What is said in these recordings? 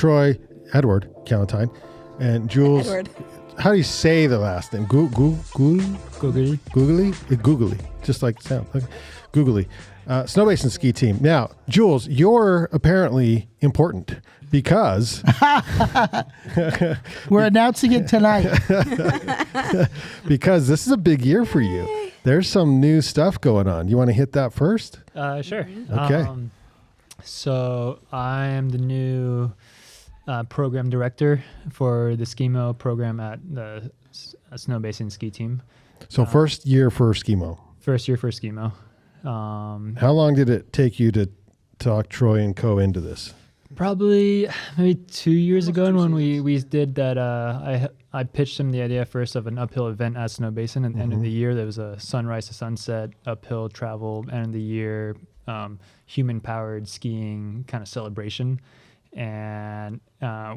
Troy, Edward Callentine, and Jules. Edward. How do you say the last name? Googly? Googly? Googly. Just like the sound. Okay. Googly. Snowbasin ski team. Now, Jules, you're apparently important because we're announcing it tonight. Because this is a big year for you. There's some new stuff going on. You want to hit that first? Sure. Okay. So I am the new program director for the SkiMo program at the Snowbasin ski team. So first year for SkiMo. First year for SkiMo. How long did it take you to talk Troy and Co into this? Probably maybe 2 years ago, and when we did that, I pitched him the idea first of an uphill event at Snowbasin at the end of the year. There was a sunrise to sunset, uphill travel, end of the year, human-powered skiing kind of celebration. And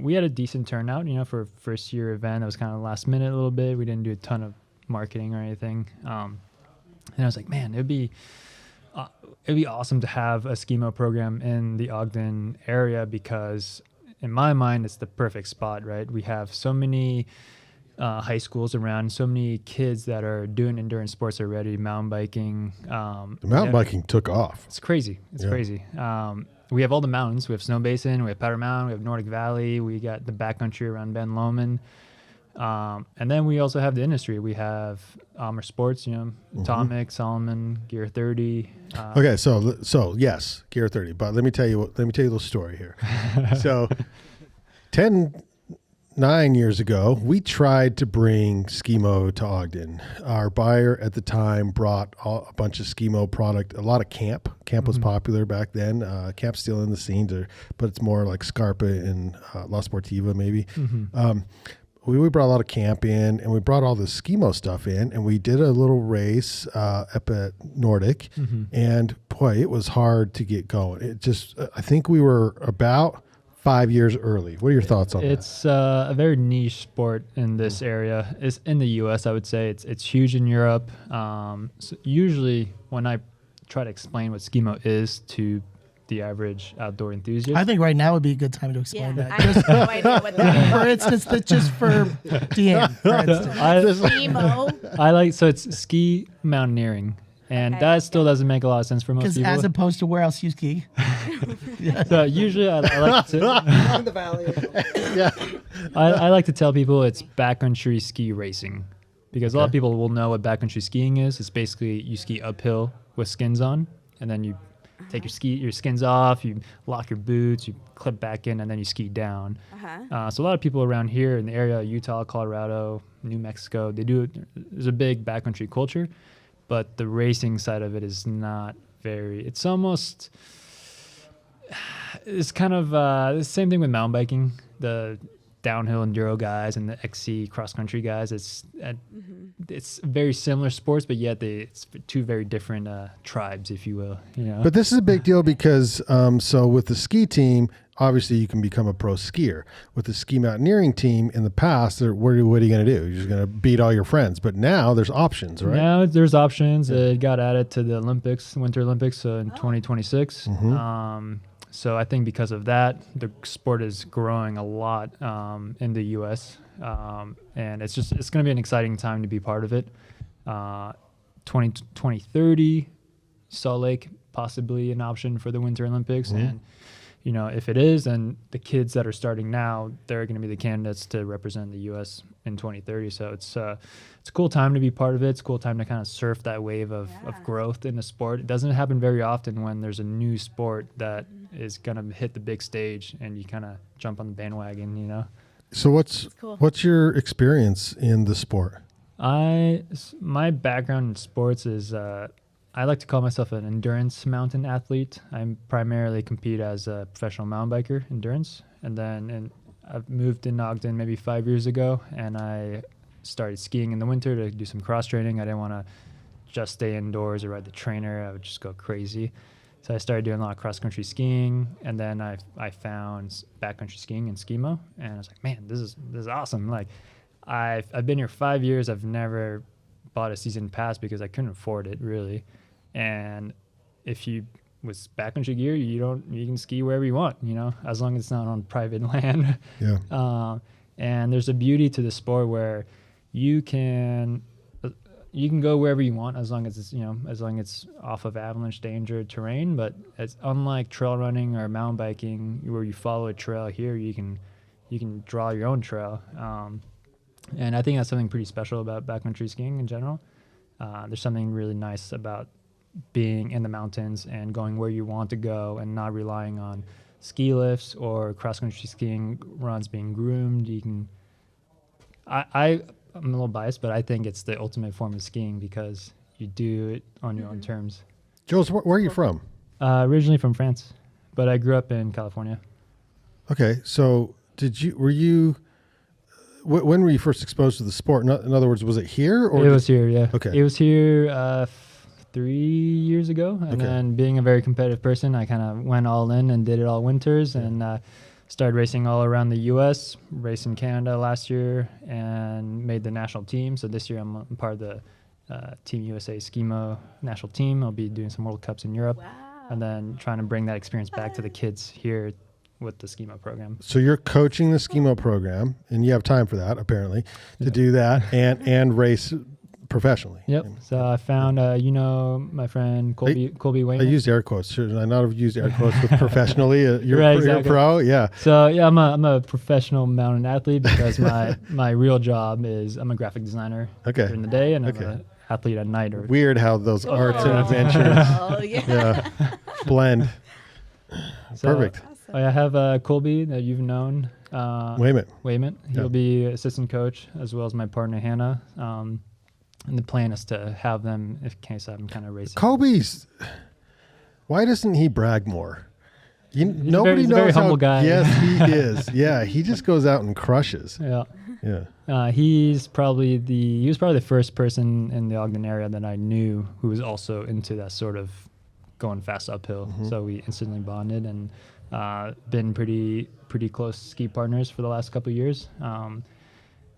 we had a decent turnout, for a first-year event. It was kind of last minute a little bit. We didn't do a ton of marketing or anything. And I was like, man, it'd be awesome to have a SkiMo program in the Ogden area because, in my mind, it's the perfect spot, right? We have so many high schools around, so many kids that are doing endurance sports already, mountain biking. The mountain biking took off. It's crazy. It's crazy. We have all the mountains. We have Snowbasin, we have Powder Mountain, we have Nordic Valley, we got the backcountry around Ben Lomond. And then we also have the industry. We have Amer Sports, Atomic, Solomon, Gear 30. Okay, so yes, Gear 30. But let me tell you a little story here. So 9 years ago, we tried to bring SkiMo to Ogden. Our buyer at the time brought a bunch of SkiMo product, a lot of camp. Camp was popular back then. Camp's still in the scene, but it's more like Scarpa and La Sportiva maybe. We brought a lot of camp in, and we brought all the SkiMo stuff in, and we did a little race up at Nordic, and boy, it was hard to get going. It just, I think we were about 5 years early. What are your thoughts on that? It's a very niche sport in this area. It's in the U.S., I would say. It's huge in Europe. So usually when I try to explain what SkiMo is to the average outdoor enthusiast. I think right now would be a good time to explain that. I have no idea what that is. For instance, just for Deanne, for instance. SkiMo. So it's ski mountaineering. And that still doesn't make a lot of sense for most people. As opposed to where else you ski. So usually I like to in the valley. I like to tell people it's backcountry ski racing. Because a lot of people will know what backcountry skiing is. It's basically you ski uphill with skins on, and then you take your skins off, you lock your boots, you clip back in, and then you ski down. So a lot of people around here in the area, Utah, Colorado, New Mexico, there's a big backcountry culture, but the racing side of it is not it's kind of the same thing with mountain biking. The downhill enduro guys and the XC cross country guys, it's very similar sports, but yet it's two very different tribes, if you will. But this is a big deal because so with the ski team, obviously you can become a pro skier. With the ski mountaineering team in the past, what are you going to do? You're just going to beat all your friends. But now there's options, right? Now there's options. It got added to the Winter Olympics in 2026. So I think because of that, the sport is growing a lot in the U.S. And it's going to be an exciting time to be part of it. 2030, Salt Lake possibly an option for the Winter Olympics, and if it is, then the kids that are starting now, they're going to be the candidates to represent the U.S. in 2030. So it's a cool time to be part of it. It's a cool time to kind of surf that wave of growth in the sport. It doesn't happen very often when there's a new sport that is going to hit the big stage and you kind of jump on the bandwagon, So what's your experience in the sport? My background in sports is I like to call myself an endurance mountain athlete. I primarily compete as a professional mountain biker, endurance. And then I've moved in Ogden maybe 5 years ago, and I started skiing in the winter to do some cross training. I didn't want to just stay indoors or ride the trainer. I would just go crazy. So I started doing a lot of cross country skiing, and then I found backcountry skiing and SkiMo, and I was like, man, this is awesome. Like I've been here 5 years. I've never bought a season pass because I couldn't afford it really. And if you with backcountry gear, you can ski wherever you want, as long as it's not on private land. Yeah. And there's a beauty to the sport where you can go wherever you want as long as it's off of avalanche danger terrain. But it's unlike trail running or mountain biking where you follow a trail. Here you can draw your own trail. And I think that's something pretty special about backcountry skiing in general. There's something really nice about being in the mountains and going where you want to go and not relying on ski lifts or cross-country skiing runs being groomed. I'm a little biased, but I think it's the ultimate form of skiing because you do it on your own terms. Jules, where are you from? Originally from France, but I grew up in California. Okay, so when were you first exposed to the sport? In other words, was it here? Or it was here, yeah. Okay. It was here 3 years ago. And then being a very competitive person, I kind of went all in and did it all winters and started racing all around the U.S., raced in Canada last year, and made the national team. So this year I'm part of the Team USA SkiMo national team. I'll be doing some World Cups in Europe. Wow. And then trying to bring that experience back to the kids here with the SkiMo program. So you're coaching the SkiMo program, and you have time for that, apparently, to do that and race professionally. Yep. So I found, my friend Colby Wayne. I used air quotes. Should I not have used air quotes with professionally? You're, Right, you're exactly. pro? Yeah. So yeah, I'm a professional mountain athlete because my real job is I'm a graphic designer during the day, and I'm an athlete at night. Weird how those arts and adventures Oh, yeah. blend. So, Perfect. I have Colby that you've known. Wayment. He'll be assistant coach as well as my partner Hannah. And the plan is to have them in case I'm kind of racing. Colby's. Why doesn't he brag more? He's a very humble guy. Yes, he is. Yeah, he just goes out and crushes. Yeah. He was probably the first person in the Ogden area that I knew who was also into that sort of going fast uphill. Mm-hmm. So we instantly bonded and been pretty close ski partners for the last couple of years.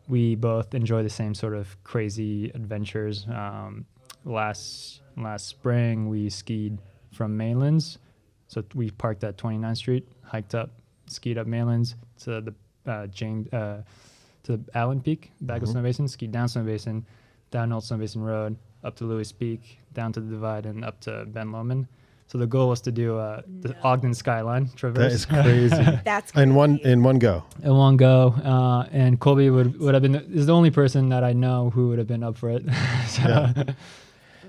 We both enjoy the same sort of crazy adventures. Last spring, we skied from Mainlands. So we parked at 29th Street, hiked up, skied up Mainlands to the Allen Peak, back of Snowbasin, skied down Snowbasin, down Old Snowbasin Road, up to Lewis Peak, down to the Divide, and up to Ben Lomond. So the goal was to do the Ogden skyline traverse. That is crazy. That's crazy. In one go. In one go, and Colby would have been is the only person that I know who would have been up for it.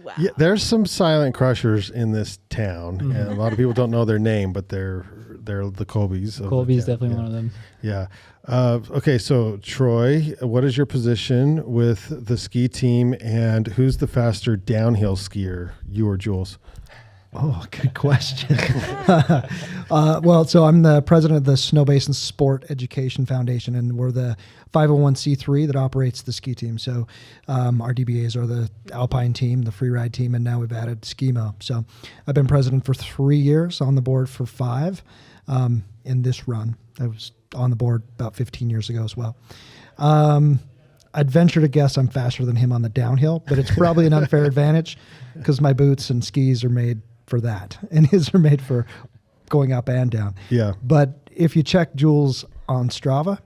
Wow. Yeah, there's some silent crushers in this town, and a lot of people don't know their name, but they're the Colbys. Colby's definitely one of them. Yeah. Okay, so Troy, what is your position with the ski team, and who's the faster downhill skier, you or Jules? Oh, good question. So I'm the president of the Snowbasin Sport Education Foundation, and we're the 501c3 that operates the ski team. So our DBAs are the Alpine team, the freeride team, and now we've added SkiMo. So I've been president for 3 years, on the board for 5 in this run. I was on the board about 15 years ago as well. I'd venture to guess I'm faster than him on the downhill, but it's probably an unfair advantage because my boots and skis are made for that, and his are made for going up and down. Yeah. But if you check Jules on Strava,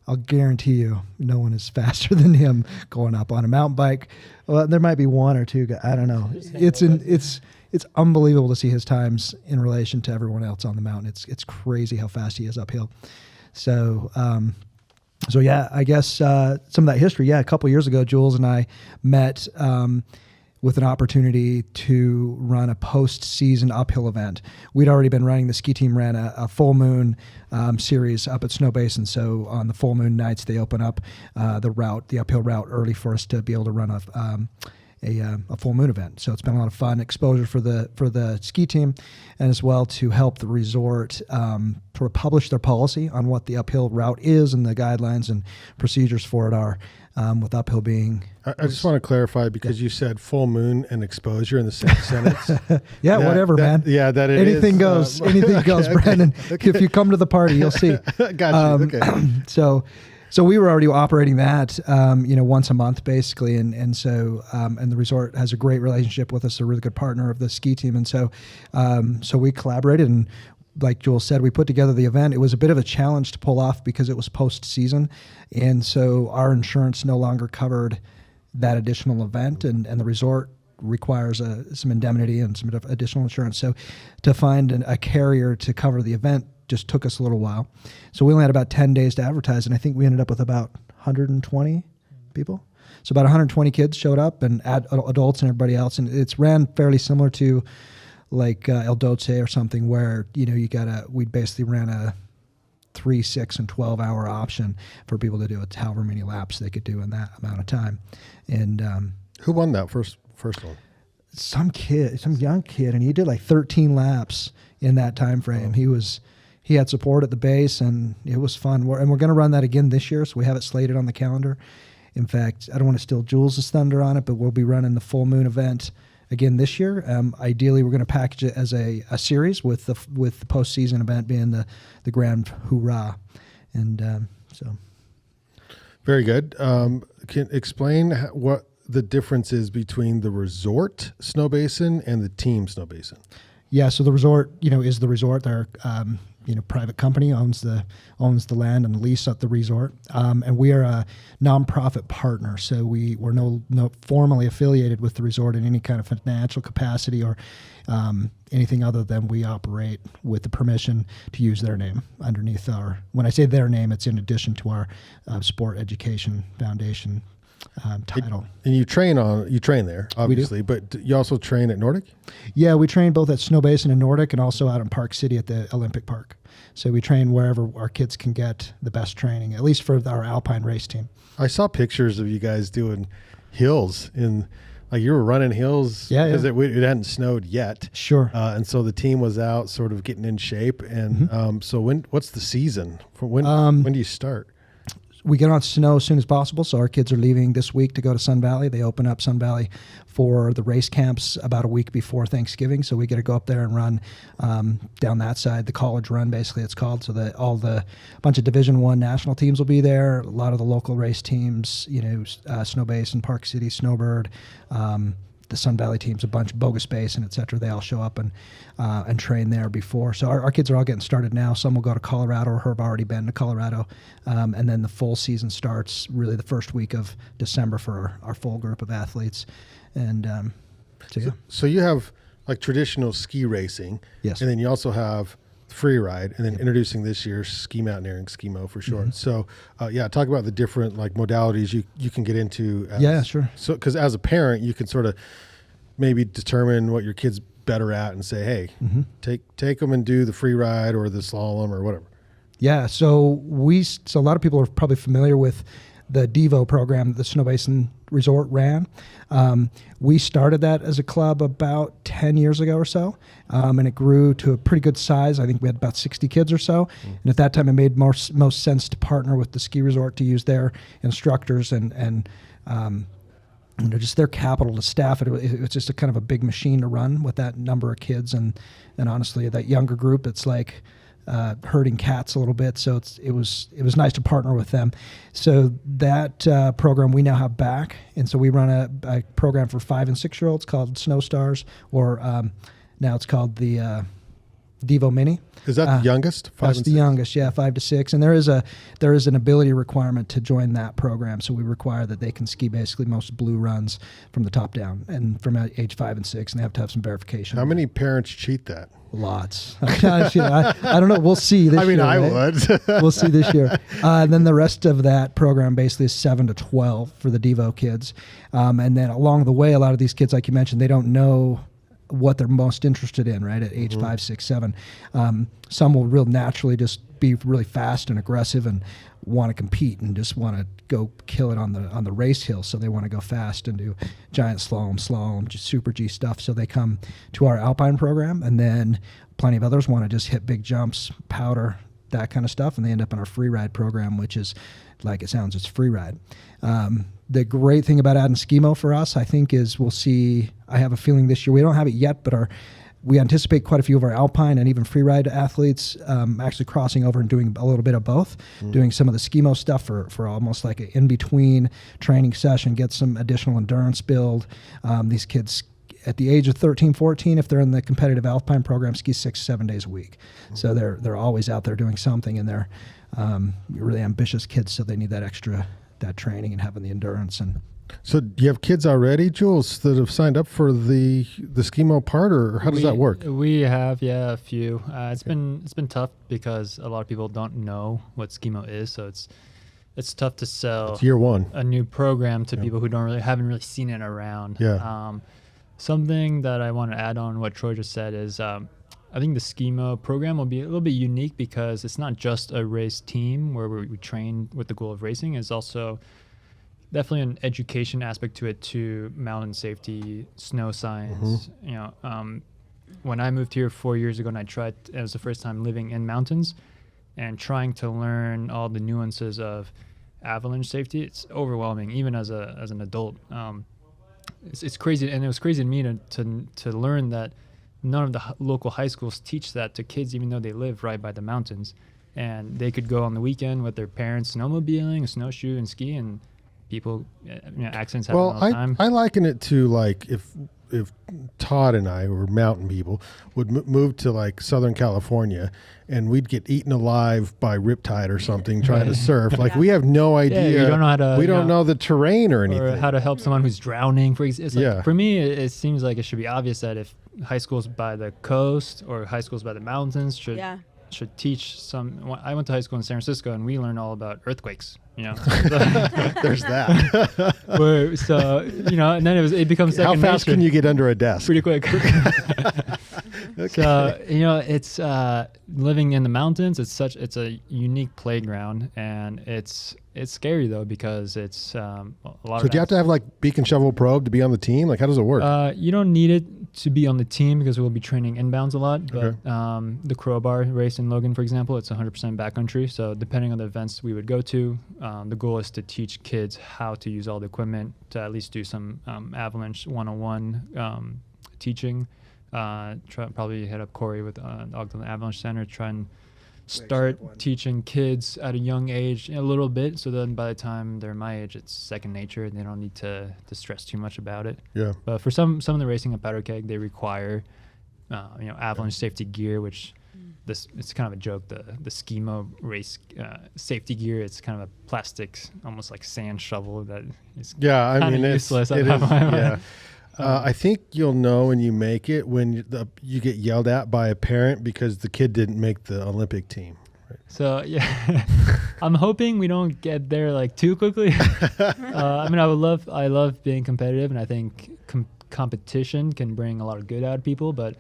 I'll guarantee you no one is faster than him going up on a mountain bike. Well, there might be one or two guys. I don't know. It's unbelievable to see his times in relation to everyone else on the mountain. It's crazy how fast he is uphill. So yeah, I guess some of that history. Yeah, a couple of years ago, Jules and I met with an opportunity to run a post-season uphill event. We'd already been running, the ski team ran a full moon series up at Snowbasin. So on the full moon nights, they open up the uphill route early for us to be able to run a full moon event. So it's been a lot of fun exposure for the ski team, and as well to help the resort publish their policy on what the uphill route is and the guidelines and procedures for it are, with uphill being. I just want to clarify, because you said full moon and exposure in the same sentence. Whatever, man. Yeah, that it anything is. Goes. Anything goes, Brandon. Okay. If you come to the party, you'll see. Gotcha. Okay. So So we were already operating that, once a month basically, and so the resort has a great relationship with us, a really good partner of the ski team, and so we collaborated, and like Jules said, we put together the event. It was a bit of a challenge to pull off because it was post-season, and so our insurance no longer covered that additional event, and the resort requires some indemnity and some additional insurance. So to find a carrier to cover the event just took us a little while. So we only had about 10 days to advertise, and I think we ended up with about 120 people. So about 120 kids showed up, and adults and everybody else, and it's ran fairly similar to like El Doce or something, where we basically ran a 3, 6, and 12-hour option for people to do it, however many laps they could do in that amount of time. And who won that first one? Some young kid, and he did like 13 laps in that time frame. Oh. He had support at the base, and it was fun. We're going to run that again this year, so we have it slated on the calendar. In fact, I don't want to steal Jules' thunder on it, but we'll be running the full moon event again this year. Ideally, we're going to package it as a series with the postseason event being the grand hoorah, and so. Very good. Can explain what the difference is between the resort Snowbasin and the team Snowbasin? Yeah, so the resort, is the resort. They're private company owns the land and the lease at the resort, and we are a nonprofit partner. So we're no formally affiliated with the resort in any kind of financial capacity or anything other than we operate with the permission to use their name underneath our. When I say their name, it's in addition to our Sport Education Foundation title. And you train there, obviously, but you also train at Nordic? Yeah, we train both at Snowbasin and Nordic, and also out in Park City at the Olympic Park. So we train wherever our kids can get the best training, at least for our alpine race team. I saw pictures of you guys doing hills like you were running hills because it hadn't snowed yet. Sure. And so the team was out sort of getting in shape. And so what's the season? When do you start? We get on snow as soon as possible, so our kids are leaving this week to go to Sun Valley. They open up Sun Valley for the race camps about a week before Thanksgiving, so we get to go up there and run down that side, the college run, basically it's called. So that a bunch of Division I national teams will be there, a lot of the local race teams, Snowbasin, Park City, Snowbird, the Sun Valley teams, a bunch of Bogus Basin, et cetera. They all show up and train there before. So our kids are all getting started now. Some will go to Colorado or have already been to Colorado. And then the full season starts really the first week of December for our full group of athletes. And so you have like traditional ski racing. Yes. And then you also have free ride, and then introducing this year's Ski-Mountaineering, SkiMo for short. So talk about the different like modalities you can get into. Sure. So because as a parent, you can sort of maybe determine what your kid's better at and say, hey, take them and do the free ride or the slalom or whatever. Yeah. So a lot of people are probably familiar with the Devo program that the Snowbasin Resort ran. We started that as a club about 10 years ago or so, and it grew to a pretty good size. I think we had about 60 kids or so. And at that time, it made most sense to partner with the ski resort to use their instructors and just their capital to staff it. It was just a kind of a big machine to run with that number of kids, and honestly, that younger group, it's like herding cats a little bit. So it was nice to partner with them. So that program we now have back, and so we run a program for 5 and 6 year olds called Snow Stars, or now it's called the Devo Mini. Is that the youngest? That's the youngest, 5 to 6, and there is an ability requirement to join that program. So we require that they can ski basically most blue runs from the top down, and from age 5 and 6, and they have to have some verification. How many parents cheat that? Lots. I don't know. We'll see this year. I right? would. We'll see this year. And then the rest of that program basically is 7 to 12 for the Devo kids. And then along the way, a lot of these kids, like you mentioned, they don't know what they're most interested in, right, at age 5, 6, 7. Some will real naturally just be really fast and aggressive and want to compete and just want to go kill it on the race hill. So they want to go fast and do giant slalom, just super G stuff. So they come to our Alpine program, and then plenty of others want to just hit big jumps, powder, that kind of stuff, and they end up in our free ride program, which is like it sounds, it's free ride. The great thing about adding SkiMo for us, I think, is we'll see. I have a feeling this year, we don't have it yet, but we anticipate quite a few of our alpine and even free ride athletes actually crossing over and doing a little bit of both, doing some of the SkiMo stuff for almost like an in-between training session, get some additional endurance build. These kids at the age of 13, 14, if they're in the competitive alpine program, ski 6-7 days a week. So they're always out there doing something, and they're really ambitious kids, so they need that training and having the endurance. And so do you have kids already, Jules, that have signed up for the SkiMo part, or how does that work? We have, a few. It's been tough because a lot of people don't know what SkiMo is, so it's tough to sell It's year one. a new program to people who haven't really seen it around. Yeah. Something that I want to add on what Troy just said is I think the SkiMo program will be a little bit unique because it's not just a race team where we train with the goal of racing. It's also definitely an education aspect to it too, mountain safety, snow science. When I moved here 4 years ago and it was the first time living in mountains and trying to learn all the nuances of avalanche safety, it's overwhelming, even as an adult. It's crazy, and it was crazy to me to learn that none of the local high schools teach that to kids, even though they live right by the mountains. And they could go on the weekend with their parents snowmobiling, snowshoe, and ski, and people, accidents happen all the time. I liken it to like if Todd and I were mountain people would move to like Southern California and we'd get eaten alive by riptide or something trying to surf. Like we have no idea. You don't know how to. We don't know the terrain or anything. Or how to help someone who's drowning. For me, it seems like it should be obvious that if high schools by the coast or high schools by the mountains should teach some. I went to high school in San Francisco and we learned all about earthquakes. There's that. And then it becomes second nature. How fast can you get under a desk? Pretty quick. Okay. So it's living in the mountains. It's a unique playground, and it's scary though because it's a lot. So do you have to have like beacon shovel probe to be on the team? Like how does it work? You don't need it to be on the team because we'll be training inbounds a lot. But the crowbar race in Logan, for example, it's 100% backcountry. So depending on the events we would go to, the goal is to teach kids how to use all the equipment, to at least do some avalanche 101 teaching. Probably hit up Corey with Ogden Avalanche Center, try and start teaching kids at a young age a little bit, so then by the time they're my age, it's second nature and they don't need to stress too much about it. Yeah. But for some of the racing at Powder Keg, they require avalanche safety gear, which it's kind of a joke. The SkiMo race safety gear, it's kind of a plastic, almost like sand shovel that is kind of useless. I think you'll know when you make it when you get yelled at by a parent because the kid didn't make the Olympic team. Right? So I'm hoping we don't get there like too quickly. I love being competitive, and I think competition can bring a lot of good out of people. But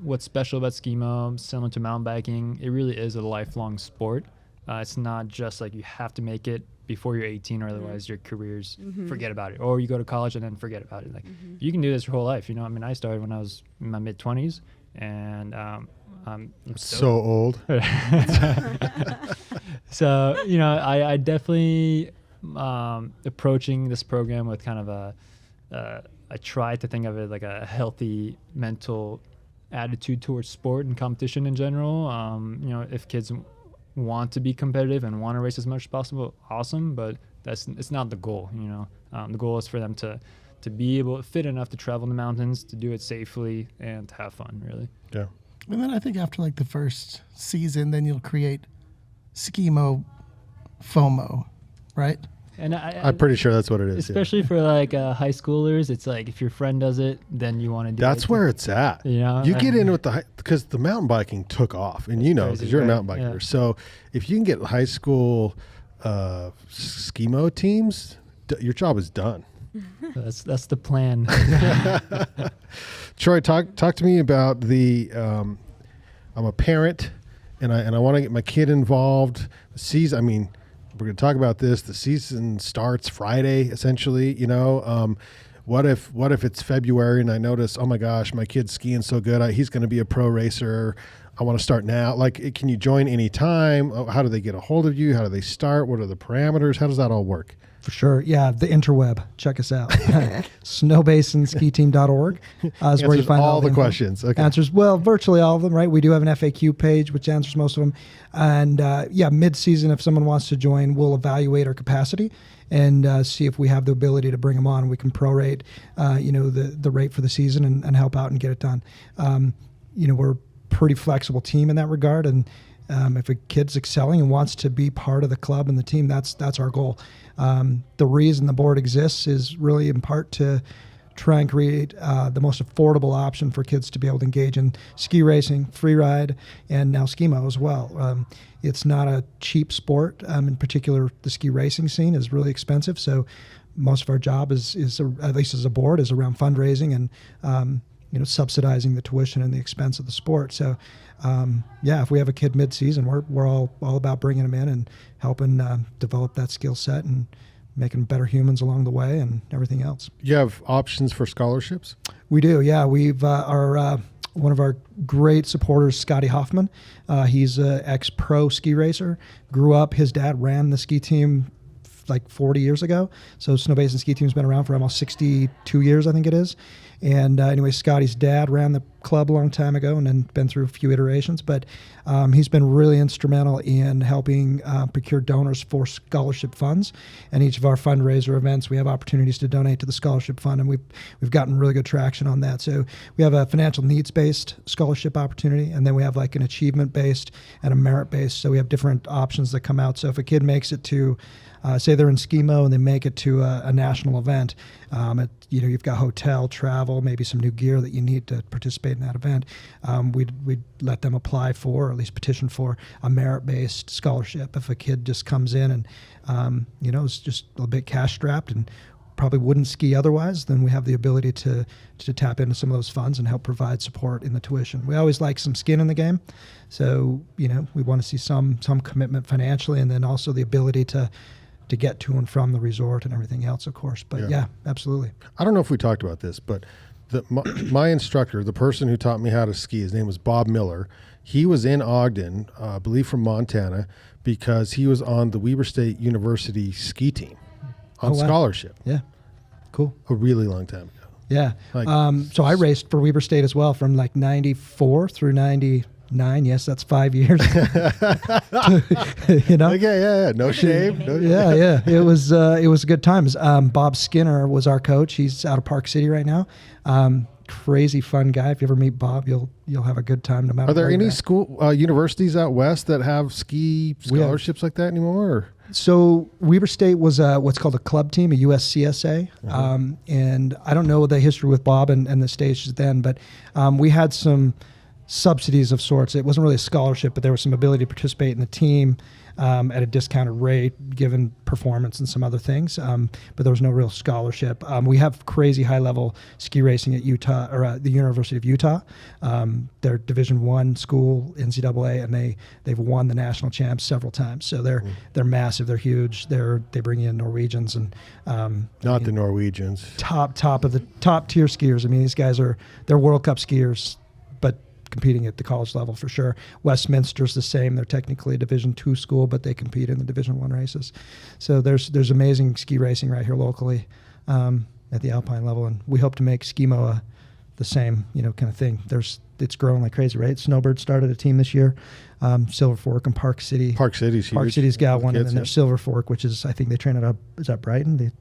what's special about SkiMo, similar to mountain biking, it really is a lifelong sport. It's not just like you have to make it before you're 18 or otherwise your career's forget about it, or you go to college and then forget about it. Like you can do this your whole life. I started when I was in my mid-20s, and I'm so old. So I definitely approaching this program with kind of I try to think of it like a healthy mental attitude towards sport and competition in general. If kids want to be competitive and want to race as much as possible, awesome, but it's not the goal. The goal is for them to be able to fit enough to travel in the mountains, to do it safely, and to have fun, really. Yeah. And then I think after like the first season, then you'll create SkiMo FOMO, right? And I'm pretty sure that's what it is. Especially for like high schoolers, it's like if your friend does it, then you want to do it. That's where it's at. You get in with because the mountain biking took off, and because you're a mountain biker. Yeah. So if you can get high school SkiMo teams, your job is done. That's the plan. Troy, talk to me about the. I'm a parent, and I want to get my kid involved. We're going to talk about this. The season starts Friday, essentially. What if it's February and I notice, oh my gosh, my kid's skiing so good, he's going to be a pro racer. I want to start now. Like, can you join anytime? How do they get a hold of you? How do they start? What are the parameters? How does that all work? For sure. Yeah, the interweb. Check us out. Snowbasinskiteam.org is where you find all the info. questions. Okay. Answers, well, virtually all of them, right? We do have an FAQ page, which answers most of them. And mid-season, if someone wants to join, we'll evaluate our capacity and see if we have the ability to bring them on. We can prorate, the rate for the season and help out and get it done. We're a pretty flexible team in that regard. And if a kid's excelling and wants to be part of the club and the team, that's our goal. The reason the board exists is really in part to try and create the most affordable option for kids to be able to engage in ski racing, free ride, and now SkiMo as well. It's not a cheap sport. In particular, the ski racing scene is really expensive. So most of our job is at least as a board, is around fundraising and subsidizing the tuition and the expense of the sport. So if we have a kid mid-season, we're all about bringing them in and helping develop that skill set and making better humans along the way and everything else. You have options for scholarships? We do, yeah. We've one of our great supporters, Scotty Hoffman. He's an ex-pro ski racer. Grew up, his dad ran the ski team like 40 years ago. So Snowbasin Ski Team's been around for almost 62 years, I think it is. And anyway, Scotty's dad ran the club a long time ago and then been through a few iterations. But he's been really instrumental in helping procure donors for scholarship funds. And each of our fundraiser events, we have opportunities to donate to the scholarship fund, and we've gotten really good traction on that. So we have a financial needs-based scholarship opportunity, and then we have like an achievement-based and a merit-based. So we have different options that come out. So if a kid makes it to say they're in SkiMo and they make it to a national event, you've got hotel, travel, maybe some new gear that you need to participate in that event. We'd let them apply for, or at least petition for, a merit-based scholarship. If a kid just comes in and, is just a bit cash-strapped and probably wouldn't ski otherwise, then we have the ability to tap into some of those funds and help provide support in the tuition. We always like some skin in the game. So, we want to see some commitment financially, and then also the ability to get to and from the resort and everything else, of course. But yeah, absolutely. I don't know if we talked about this, but my instructor, the person who taught me how to ski, his name was Bob Miller. He was in Ogden, I believe from Montana, because he was on the Weber State University ski team on scholarship. Yeah, cool. A really long time ago. Yeah. So I raced for Weber State as well from like 94 through 99. Yes, that's 5 years. Okay, yeah. No shame. Yeah. It was a good time. Bob Skinner was our coach. He's out of Park City right now. Crazy fun guy. If you ever meet Bob, you'll have a good time no matter. Are there where any you're at. universities out west that have ski scholarships like that anymore? Or? So Weber State was what's called a club team, a USCSA. And I don't know the history with Bob and the stages then, but we had some subsidies of sorts. It wasn't really a scholarship, but there was some ability to participate in the team at a discounted rate given performance and some other things, but there was no real scholarship. We have crazy high-level ski racing at Utah, or the University of Utah. They're Division I school, NCAA, and they've won the national champs several times. So they're massive, they're huge. They bring in Norwegians and the Norwegians, top tier skiers. I mean, these guys they're World Cup skiers, but competing at the college level for sure. Westminster's the same. They're technically a Division II school, but they compete in the Division I races. So there's amazing ski racing right here locally at the Alpine level, and we hope to make SkiMo the same kind of thing. It's growing like crazy, right? Snowbird started a team this year. Silver Fork and Park City. Park City's got one, kids, and then there's Silver Fork, which is, I think they train is that Brighton?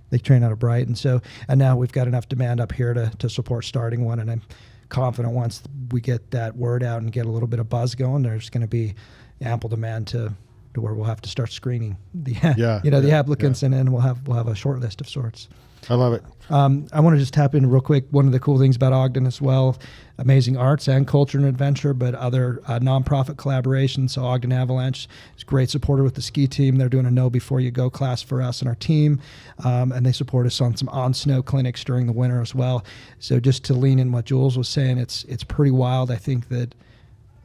They train out of Brighton. So, and now we've got enough demand up here to support starting one, and I'm confident once we get that word out and get a little bit of buzz going, there's going to be ample demand to where we'll have to start screening the applicants, and then we'll have a short list of sorts. I love it. I want to just tap in real quick. One of the cool things about Ogden as well, amazing arts and culture and adventure, but other nonprofit collaborations. So Ogden Avalanche is a great supporter with the ski team. They're doing a Know Before You Go class for us and our team, and they support us on some on-snow clinics during the winter as well. So just to lean in what Jules was saying, it's pretty wild. I think that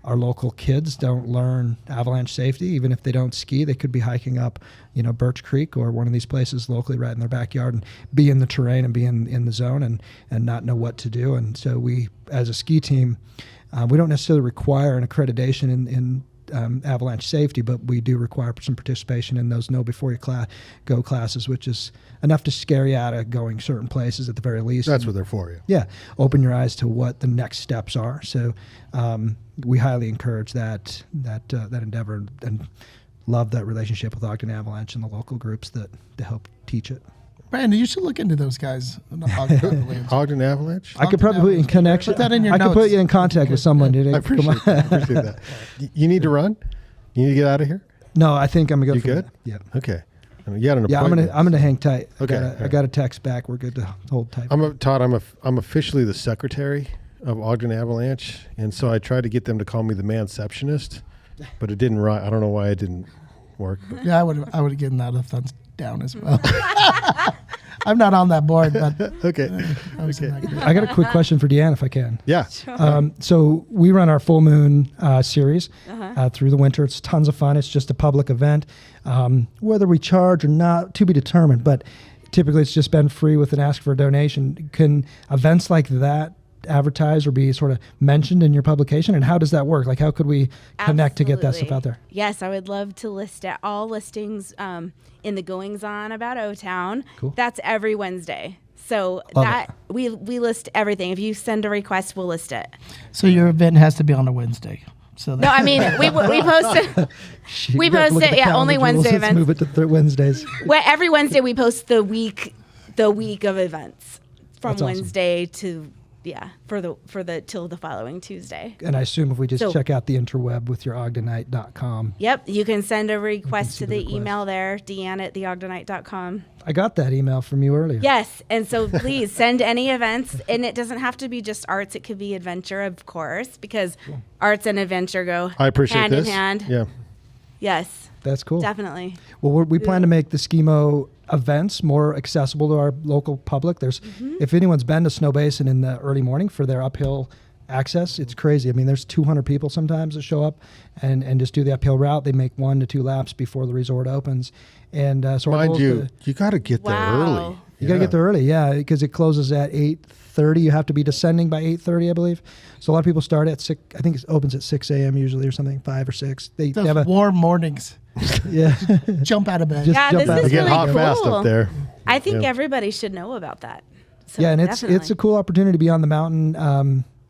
our local kids don't learn avalanche safety. Even if they don't ski, they could be hiking up, Birch Creek or one of these places locally right in their backyard and be in the terrain and be in the zone and not know what to do. And so we, as a ski team, We don't necessarily require an accreditation in avalanche safety, but we do require some participation in those know before you go classes, which is enough to scare you out of going certain places at the very least. That's what they're for you. Yeah, open your eyes to what the next steps are. So we highly encourage that endeavor and love that relationship with Ogden Avalanche and the local groups that to help teach it. Brandon, you should look into those guys. Ogden Avalanche? I could probably put you in connection. Put that in your I notes. could put you in contact with someone. I appreciate that. You need to run? You need to get out of here? No, I think I'm gonna go. You for good? that. Yeah. Okay. I mean, you had an Yeah, appointment. I'm gonna hang tight. Okay. I got a text back. We're good to hold tight. Todd, I'm officially the secretary of Ogden Avalanche, and so I tried to get them to call me the manceptionist, but it didn't. I don't know why it didn't work. But. Yeah, I would have given that a thumbs down as well. I'm not on that board, but Okay. I got a quick question for Deanne, if I can. Yeah. So we run our full moon series through the winter. It's tons of fun. It's just a public event. Whether we charge or not, to be determined. But typically, it's just been free with an ask for a donation. Can events like that advertise or be sort of mentioned in your publication? And how does that work? Like, how could we connect to get that stuff out there? Yes, I would love to list all listings in the goings on about O-Town. Cool. That's every Wednesday. So Love we list everything. If you send a request, we'll list it. so your event has to be on a Wednesday. So No, I mean we post it. We post it. Yeah, only Wednesday Let's events. move it to Wednesdays. Well, every Wednesday we post the week of events from That's awesome. Wednesday to till the following Tuesday. And I assume if we just So- check out the interweb with your ogdenite.com. Yep, you can send a request see to the the request. email there, deanne@theogdenite.com. I got that email from you earlier. Yes, and so please send any events, and it doesn't have to be just arts. It could be adventure, of course, because arts and adventure go I appreciate hand this. in hand. Yeah. Yes, That's cool. definitely. Well, we plan to make the SkiMo events more accessible to our local public. If anyone's been to Snowbasin in the early morning for their uphill access, it's crazy. I mean, there's 200 people sometimes that show up and just do the uphill route. They make 1 to 2 laps before the resort opens. And so our goal Mind is you, you got to get there Wow. early. you got to get there early, yeah, because it closes at 8:30. You have to be descending by 8:30, I believe. So a lot of people start at 6. I think it opens at 6 a.m. usually or something, 5 or 6. They those have a warm mornings. yeah. Jump out of bed. Just Yeah, jump this out. is They get really hot fast cool. up there. I think Yeah. everybody should know about that. So Yeah, and it's definitely. a cool opportunity to be on the mountain.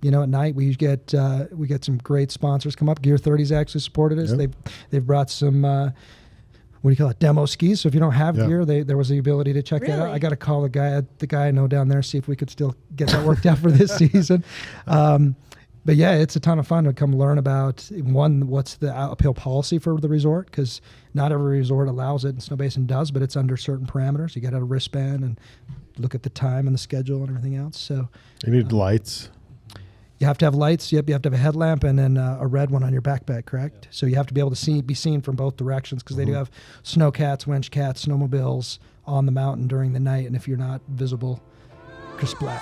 At night we get some great sponsors come up. Gear 30's actually supported us. Yep. They've brought some what do you call it, demo skis. So if you don't have Yeah. gear, there was the ability to check that out. Really? I got to call the guy I know down there, see if we could still get that worked out for this season. But yeah, it's a ton of fun to come learn about what's the uphill policy for the resort, because not every resort allows it, and Snowbasin does, but it's under certain parameters. You got to have a wristband and look at the time and the schedule and everything else. So You need lights. you have to have lights. Yep, you have to have a headlamp and then a red one on your backpack, correct? So you have to be able to be seen from both directions, because they do have snow cats, winch cats, snowmobiles on the mountain during the night, and if you're not visible, kersplat.